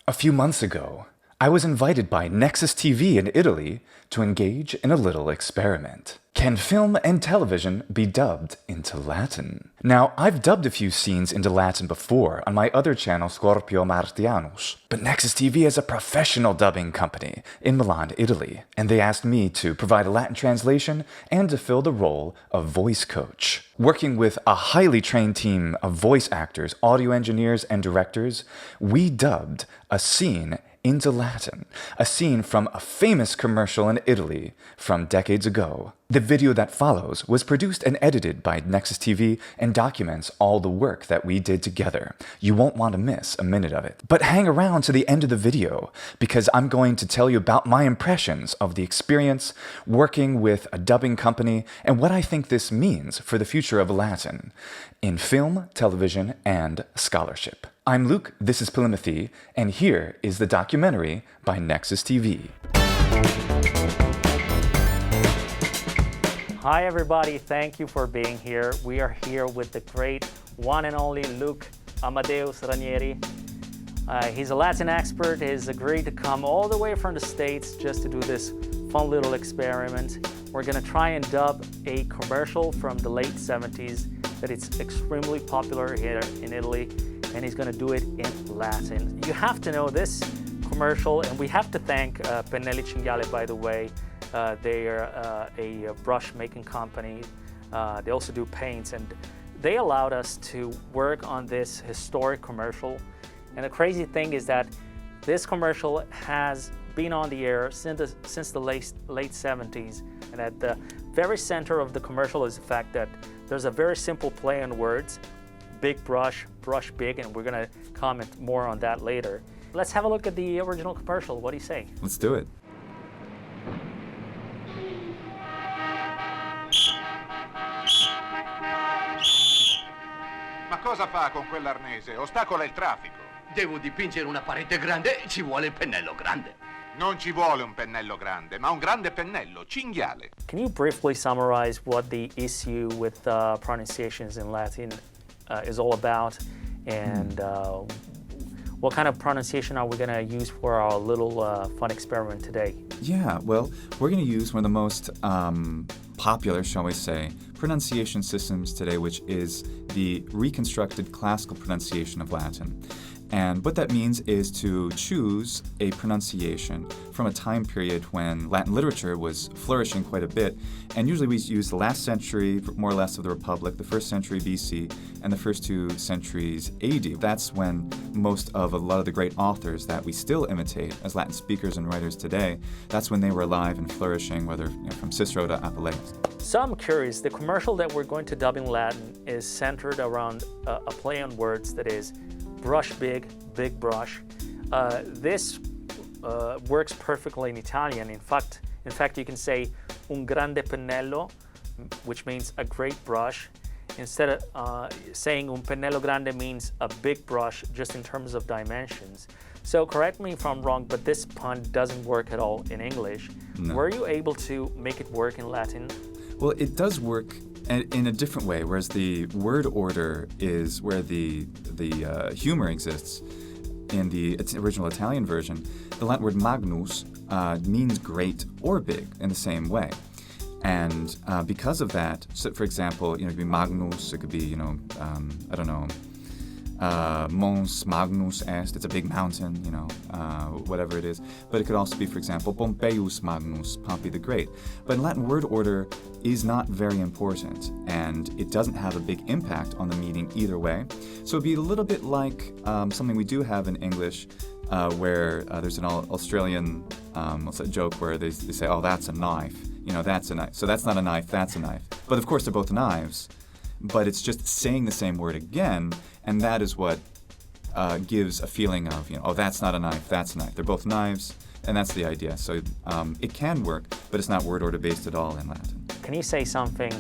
A few months ago, I was invited by Nexus TV in Italy to engage in a little experiment. Can film and television be dubbed into Latin? Now, I've dubbed a few scenes into Latin before on my other channel, Scorpio Martianus, but Nexus TV is a professional dubbing company in Milan, Italy, and they asked me to provide a Latin translation and to fill the role of voice coach. Working with a highly trained team of voice actors, audio engineers, and directors, we dubbed a scene into Latin, a scene from a famous commercial in Italy from decades ago. The video that follows was produced and edited by Nexus TV and documents all the work that we did together. You won't want to miss a minute of it. But hang around to the end of the video, because I'm going to tell you about my impressions of the experience working with a dubbing company and what I think this means for the future of Latin in film, television, and scholarship. I'm Luke, this is polýMATHY, and here is the documentary by Nexus TV. Hi everybody, thank you for being here. We are here with the great one and only Luke Amadeus Ranieri. He's a Latin expert. He's agreed to come all the way from the States just to do this fun little experiment. We're gonna try and dub a commercial from the late 70s that it's extremely popular here in Italy, and he's gonna do it in Latin. You have to know this commercial, and we have to thank Pennelli Cinghiale, by the way. They are a brush making company. They also do paints, and they allowed us to work on this historic commercial. And the crazy thing is that this commercial has been on the air since the late 70s. And at the very center of the commercial is the fact that there's a very simple play on words, big brush, brush big, and we're gonna comment more on that later. Let's have a look at the original commercial. What do you say? Let's do it. Ma cosa fa con quell'arnese? Ostacola il traffico. Devo dipingere una parete grande, ci vuole il pennello grande. Non ci vuole un pennello grande, ma un grande pennello, cinghiale. Can you briefly summarize what the issue with pronunciations in Latin is all about, and what kind of pronunciation are we going to use for our little fun experiment today? Yeah, well, we're going to use one of the most popular, shall we say, pronunciation systems today, which is the reconstructed classical pronunciation of Latin. And what that means is to choose a pronunciation from a time period when Latin literature was flourishing quite a bit. And usually we use the last century, more or less, of the Republic, the 1st century BC, and the first 2 centuries AD. That's when most of a lot of the great authors that we still imitate as Latin speakers and writers today, that's when they were alive and flourishing, whether from Cicero to Apuleius. So I'm curious, the commercial that we're going to dub in Latin is centered around a play on words that is brush big, big brush. This works perfectly in Italian. In fact, you can say un grande pennello, which means a great brush. Instead of saying un pennello grande means a big brush, just in terms of dimensions. So correct me if I'm wrong, but this pun doesn't work at all in English. No. Were you able to make it work in Latin? Well, it does work in a different way, whereas the word order is where the humor exists in the original Italian version. The Latin word magnus means great or big in the same way. And because of that, so for example, it could be magnus, it could be, I don't know, Mons Magnus Est, it's a big mountain, whatever it is. But it could also be, for example, Pompeius Magnus, Pompey the Great. But in Latin, word order is not very important, and it doesn't have a big impact on the meaning either way. So it'd be a little bit like something we do have in English, where there's an Australian joke where they say, oh, that's a knife. That's a knife. So that's not a knife, that's a knife. But of course, they're both knives. But it's just saying the same word again, and that is what gives a feeling of, oh, that's not a knife, that's a knife. They're both knives, and that's the idea. So it can work, but it's not word order based at all in Latin. Can you say something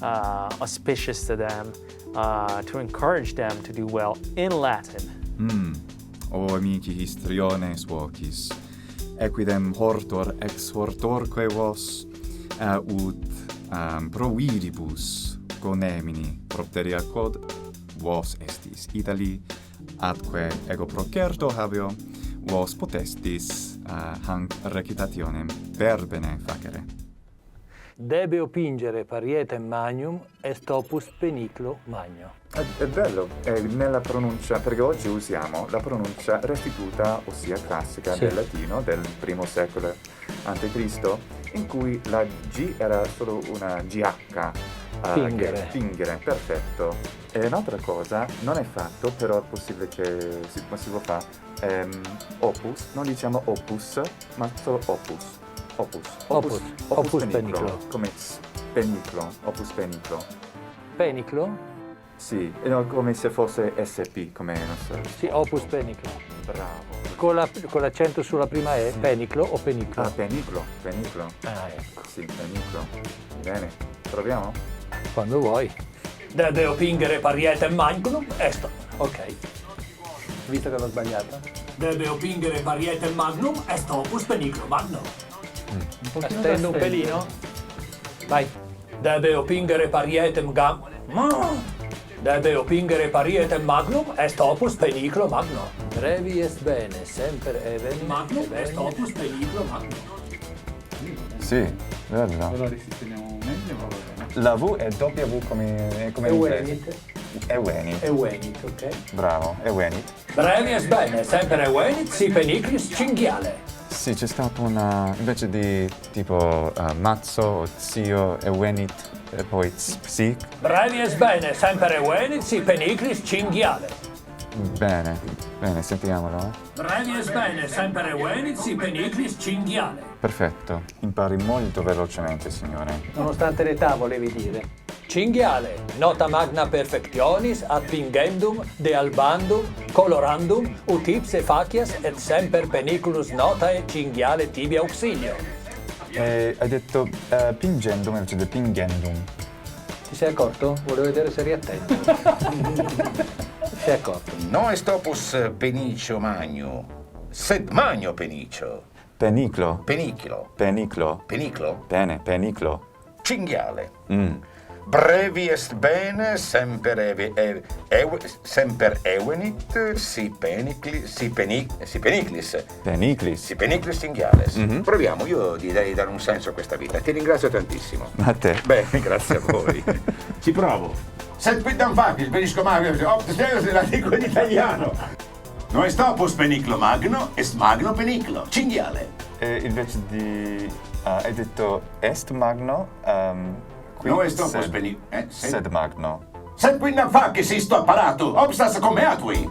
auspicious to them to encourage them to do well in Latin? O amici histriones vocis, equidem hortor ex hortorque vos, ut providibus conemini propteria quod vos estis Itali, atque ego procerto habeo, vos potestis hanc recitationem verbene facere. Debe opingere parietem magnum est opus peniclo magno. È bello, nella pronuncia, perché oggi usiamo la pronuncia restituta, ossia classica del latino del primo secolo a.C., in cui la G era solo una GH. Fingere, perfetto. E un'altra cosa, non è fatto, però è possibile che si può fare, opus, non diciamo opus, ma solo opus. Opus peniclo. Come peniclo, opus peniclo. Peniclo? Sì, no, come se fosse SP, come non so. Sì, opus peniclo. Bravo. Con l'accento sulla prima E, peniclo o peniclo? Ah, peniclo. Ah, ecco. Sì, peniclo. Bene, proviamo? Quando vuoi. Debe opingere parietem magnum est... Ok. Visto che l'ho sbagliata? Debe opingere parietem magnum est opus peniclo magno. Stendo un pelino? Vai. Debe opingere parietem Debe opingere parietem magnum est opus peniclo magno. Brevi est bene, semper even magnum est opus peniclo magno. Sì, bello. Allora risistemiamo meglio o va bene? La V è W come Ewenit. Ewenit, ok. bravo, Ewenit. Brevi est bene, semper ewenit, si peniclis cinghiale. Sì, c'è stato una, invece di tipo mazzo o zio, Ewenit, e poi psic. Brevi est bene, semper ewenit, si peniclis cinghiale. Bene, sentiamolo. Brevi est bene, semper ewenit, si peniclis cinghiale. Perfetto, impari molto velocemente, signore. Nonostante l'età, volevi dire. Cinghiale, nota magna perfectionis ad pingendum, de albandum, colorandum, ut ipse facias et semper peniculus notae cinghiale tibia auxilio. Hai detto pingendum invece di pingendum. Ti sei accorto? Volevo vedere se eri attento. Ti sei accorto? No est opus penicio magno, sed magno penicio. Peniclo. Peniclo. Bene, peniclo. Cinghiale. Brevi est bene, semper evenit, si peniclis cinghiales. Proviamo, io direi di dare un senso a questa vita. Ti ringrazio tantissimo. A te. Bene, grazie a voi. Ci provo. Sed quidam facil, penisco magno, la dico in italiano. No est opus peniclo magno, est magno peniclo, cinghiale. Invece di... hai detto est magno, No est opus peniclo... sed magno. Sed quidam facis isto apparato, obstas come atui.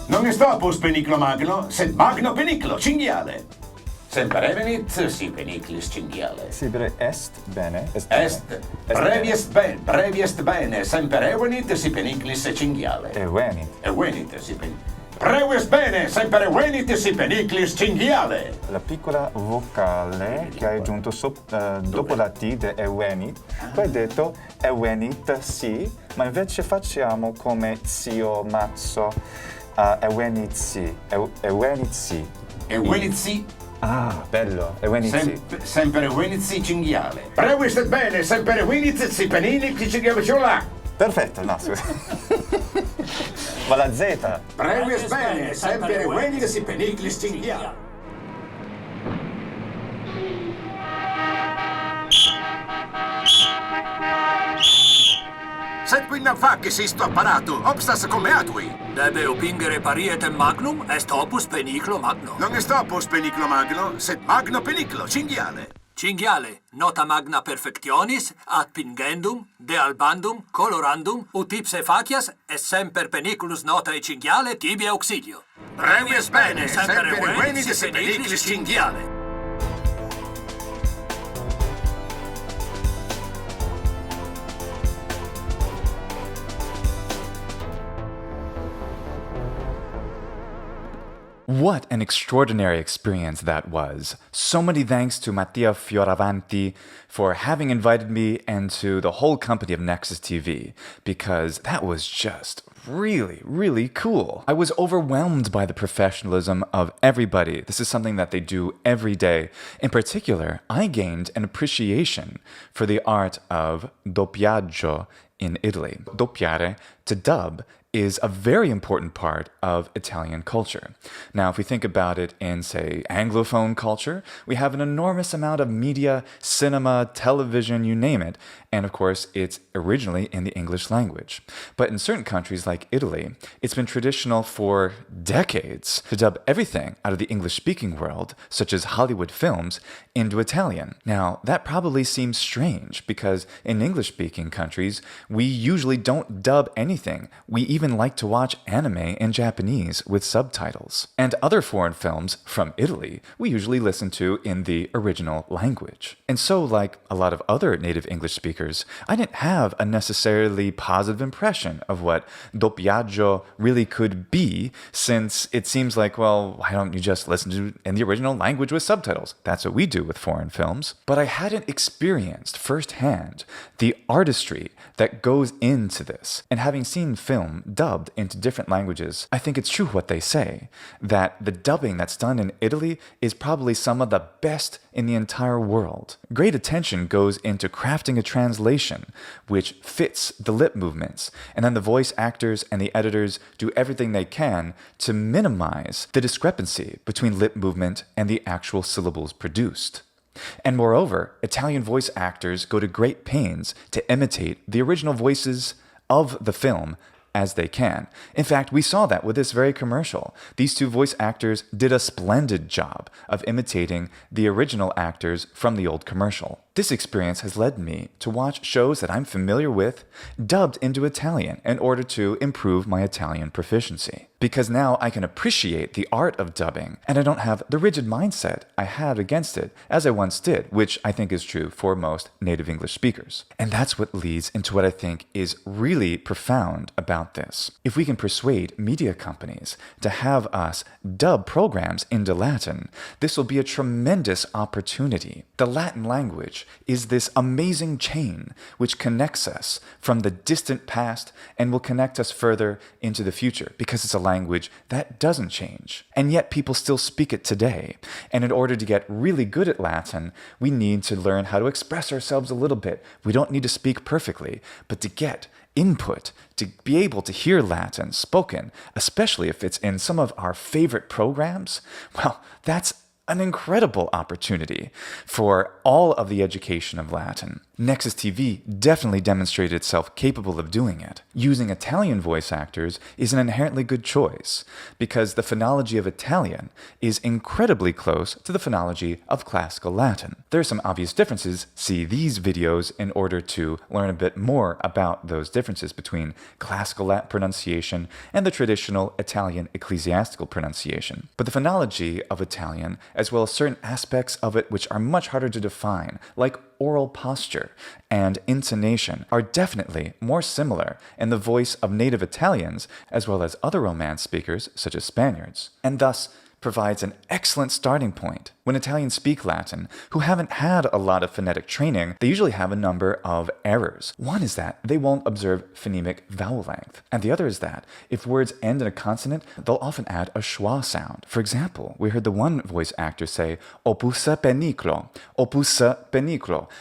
Non est opus peniclo magno, sed magno peniclo, cinghiale. Semper evenit, si peniclis cinghiale. Sì, però est bene. Brevi est bene, semper evenit, si peniclis cinghiale. Evenit. Si peniclis. Brevi est bene, semper evenit, si peniclis cinghiale. La piccola vocale che hai aggiunto dopo la T di evenit, poi hai detto evenit sì, ma invece facciamo come zio, mazzo, evenit sì. Evenit sì. Ah, bello, evenit sì. Semper evenit si cinghiale. Brevi est bene, semper evenit, si peniclis cinghiale. Ce l'ho là. Perfetto, no, scusa. Ma la Z. Brevi est bene, semper evenit, si peniclis cinghiale. Sed quidam facis isto apparato, obstas come atui. Debe opingere parietem magnum est opus peniclo magno. Non est opus peniclo magno, sed magno peniclo, cinghiale. Cinghiale, nota magna perfectionis ad pingendum, de albandum, colorandum, ut ipse facias et semper peniculus notae cinghiale tibia auxilio. Brevi est bene, semper evenit, si peniclis cinghiale. What an extraordinary experience that was. So many thanks to Mattia Fioravanti for having invited me and to the whole company of Nexus TV, because that was just really, really cool. I was overwhelmed by the professionalism of everybody. This is something that they do every day. In particular, I gained an appreciation for the art of doppiaggio in Italy. Doppiare, to dub, is a very important part of Italian culture. Now, if we think about it in, say, Anglophone culture, we have an enormous amount of media, cinema, television, you name it, and of course, it's originally in the English language. But in certain countries like Italy, it's been traditional for decades to dub everything out of the English-speaking world, such as Hollywood films, into Italian. Now, that probably seems strange because in English-speaking countries, we usually don't dub anything. We even like to watch anime in Japanese with subtitles. And other foreign films from Italy, we usually listen to in the original language. And so, like a lot of other native English speakers, I didn't have a necessarily positive impression of what doppiaggio really could be, since it seems like, well, why don't you just listen to it in the original language with subtitles? That's what we do with foreign films. But I hadn't experienced firsthand the artistry that goes into this. And having seen film dubbed into different languages, I think it's true what they say, that the dubbing that's done in Italy is probably some of the best in the entire world. Great attention goes into crafting a translation which fits the lip movements, and then the voice actors and the editors do everything they can to minimize the discrepancy between lip movement and the actual syllables produced. And moreover, Italian voice actors go to great pains to imitate the original voices of the film as they can. In fact, we saw that with this very commercial. These two voice actors did a splendid job of imitating the original actors from the old commercial. This experience has led me to watch shows that I'm familiar with dubbed into Italian in order to improve my Italian proficiency. Because now I can appreciate the art of dubbing, and I don't have the rigid mindset I had against it as I once did, which I think is true for most native English speakers. And that's what leads into what I think is really profound about this. If we can persuade media companies to have us dub programs into Latin, this will be a tremendous opportunity. The Latin language is this amazing chain which connects us from the distant past and will connect us further into the future, because it's a language that doesn't change. And yet people still speak it today. And in order to get really good at Latin, we need to learn how to express ourselves a little bit. We don't need to speak perfectly, but to get input, to be able to hear Latin spoken, especially if it's in some of our favorite programs, well, that's an incredible opportunity for all of the education of Latin. Nexus TV definitely demonstrated itself capable of doing it. Using Italian voice actors is an inherently good choice because the phonology of Italian is incredibly close to the phonology of classical Latin. There are some obvious differences. See these videos in order to learn a bit more about those differences between classical Latin pronunciation and the traditional Italian ecclesiastical pronunciation. But the phonology of Italian, as well as certain aspects of it which are much harder to define, like oral posture and intonation, are definitely more similar in the voice of native Italians as well as other Romance speakers such as Spaniards, and thus provides an excellent starting point. When Italians speak Latin, who haven't had a lot of phonetic training, they usually have a number of errors. One is that they won't observe phonemic vowel length, and the other is that if words end in a consonant, they'll often add a schwa sound. For example, we heard the one voice actor say opusa peniclo,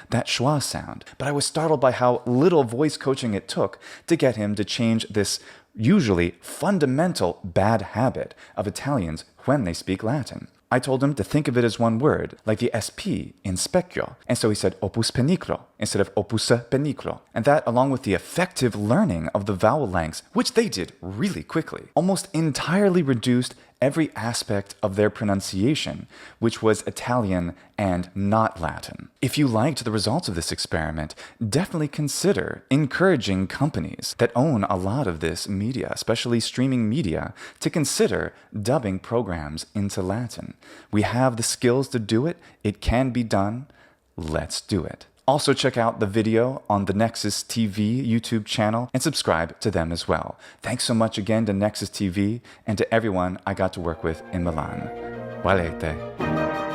that schwa sound, but I was startled by how little voice coaching it took to get him to change this usually fundamental bad habit of Italians when they speak Latin. I told him to think of it as one word, like the SP in specchio, and so he said opus peniclo instead of opusa peniclo. And that, along with the effective learning of the vowel lengths, which they did really quickly, almost entirely reduced every aspect of their pronunciation, which was Italian and not Latin. If you liked the results of this experiment, definitely consider encouraging companies that own a lot of this media, especially streaming media, to consider dubbing programs into Latin. We have the skills to do it. It can be done. Let's do it. Also check out the video on the Nexus TV YouTube channel and subscribe to them as well. Thanks so much again to Nexus TV and to everyone I got to work with in Milan. Valete.